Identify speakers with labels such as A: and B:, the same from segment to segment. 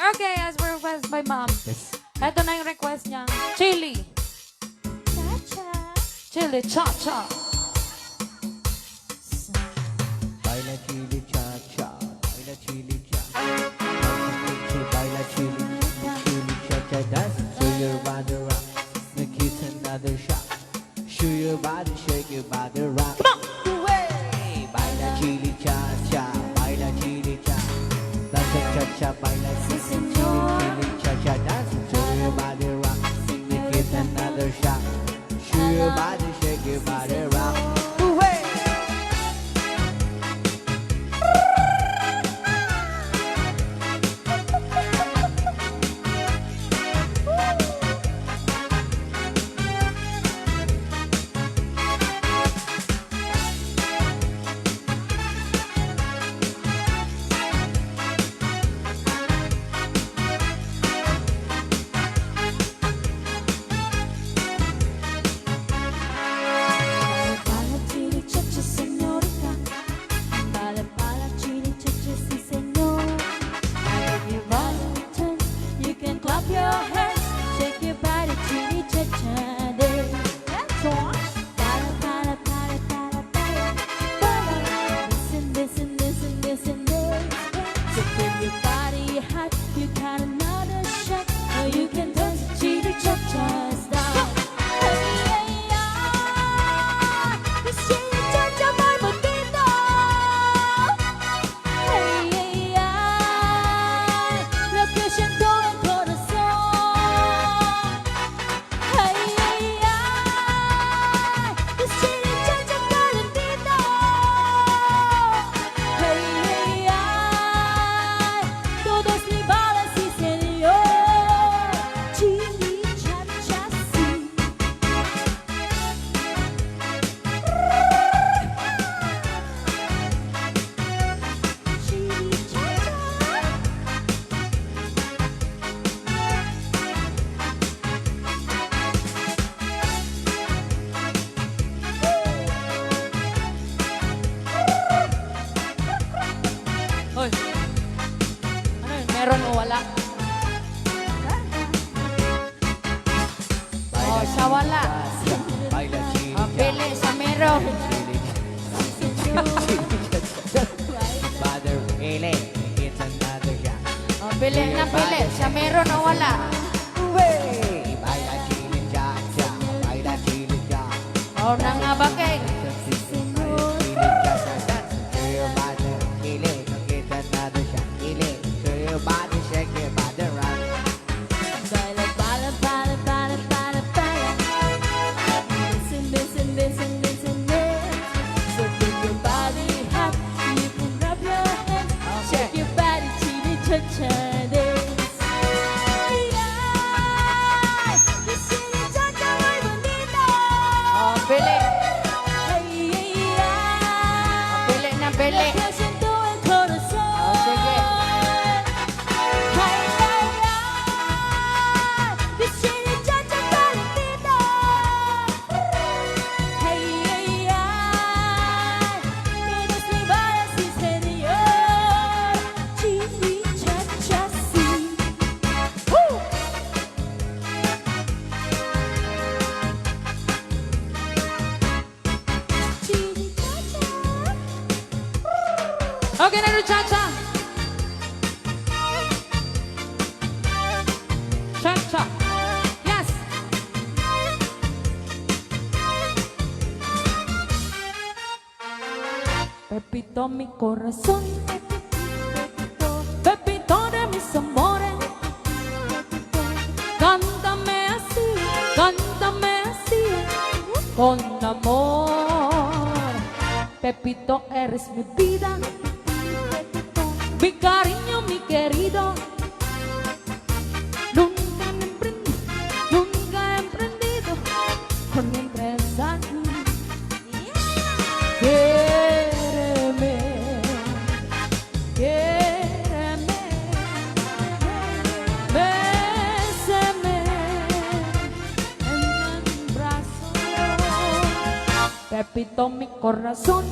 A: Okay, as per request by mom.
B: Yes.
A: Ito na yung request niya. Chili.
C: Chacha.
A: Chili cha-cha.
B: Baila chili cha-cha, baila chili cha. Baila chili, chili cha-cha. Dance, show your body rock. Make it another shot. Show your body, shake your body rock.
A: Come on!
B: Hey, baila chili cha-cha, baila chili cha. Dance cha-cha, baila chili, chili cha-cha. Dance, show your body rock. Make it another shot. Show your body, shake your body rock.
C: Bala chili chacha señorita. Bala chili chacha si señor. I give you Valentine. You can clap your hands. Shake your body chili chacha day. That's all. Bala. Listen. So feel your body hot. You got another shot. Or you can dance chili chacha style.
A: Hoy. Ano yun? Meron o wala? Oh, sa wala.
B: Baila chili
A: Oh, pili sa meron.
B: Father, Ele, it's another shot.
A: Oh, pili sa meron o wala?
B: Hey, baila chili cha-cha, baila chili cha.
A: Oh, nangabakay.
B: Baila chili cha-cha, dance to your body. Ele, it's another shot. Ele, to your body, shake your body rock.
C: Listen. So feel your body hot. You can rub your hands. Shake your body chili chacha dance. This chili chacha muy bonito.
A: Oh, pili.
C: Ay.
A: Pili na pili.
C: Lo que siento en corazón.
A: Oh, sige.
C: Ay. This chili chacha calentito. Ay. Todos me vayan, sí, señor. Chili chacha, sí. Chili chacha.
A: Okay, na rin, cha-cha. Cha-cha. Yes. Pepito mi corazón, Pepito de mis amores, cántame así, con amor. Pepito, eres mi vida, mi cariño, mi querido. Nunca he emprendido con mi empresa. Quiéreme, bésame en mi brazo. Pepito, mi corazón,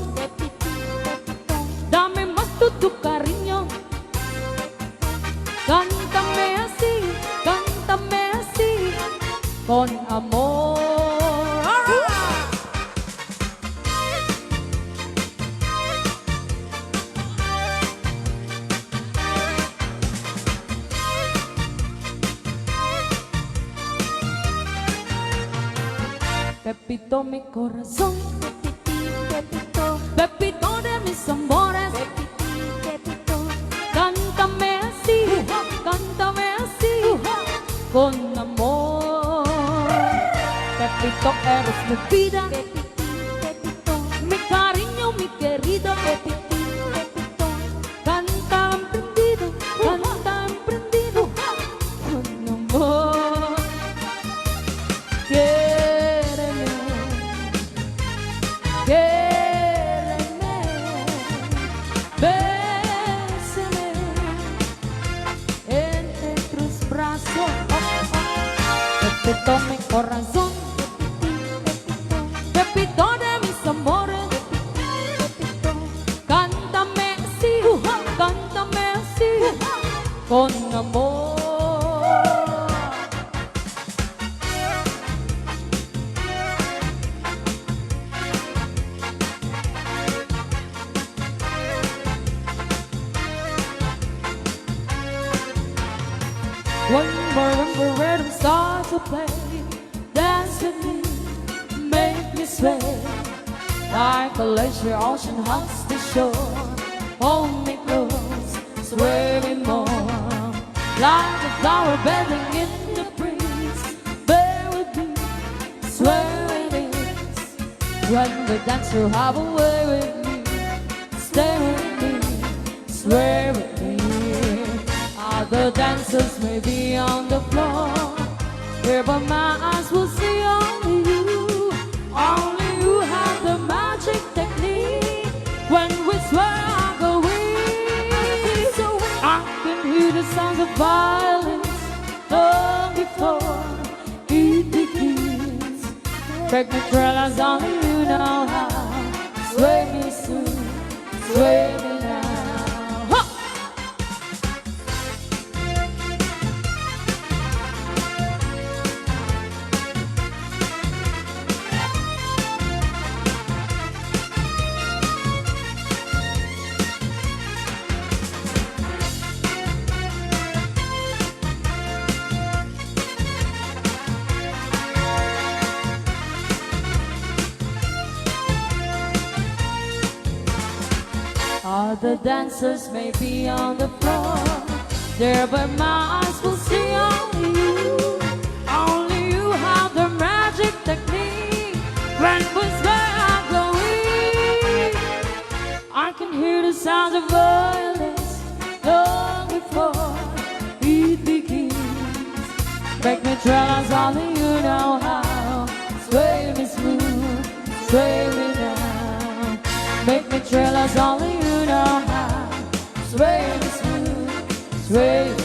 A: dame más tu cariño. Cántame
C: con amor. Alright. Pepito mi corazón, Pepito, Pepito de mis amores, Pepito, cántame así, con amor. Pepito, eres mi vida, Pepito, mi cariño, mi querido, Pepito, canta emprendido, con amor. Quiéreme, bésame entre tus brazos. Pepito mi corazón, Pepito de mis amores, cántame así, con amor. When the rhythm starts to play, dance with me, make me sway. Like a leisure ocean hugs the shore, hold me close, sway me more. Like a flower bending in the breeze, bear with me, sway with me. When we dance, you have a way with me, stay with me, sway with me. Other dancers may be on the floor, here but my eyes will see only you. Only you have the magic technique. When we swear I go weak, so I can hear the sounds of violence long before it begins. Break me trellis, only you know how. Sway me soon, sway me now. Other dancers may be on the floor, there but my eyes will see only you. Only you have the magic technique. When we swear I go weak, I can hear the sounds of violence long before it begins. Break me trellis, only you know how. Sway me smooth, sway me now. Make me trellis, only you know how. Sway me smooth, sway me.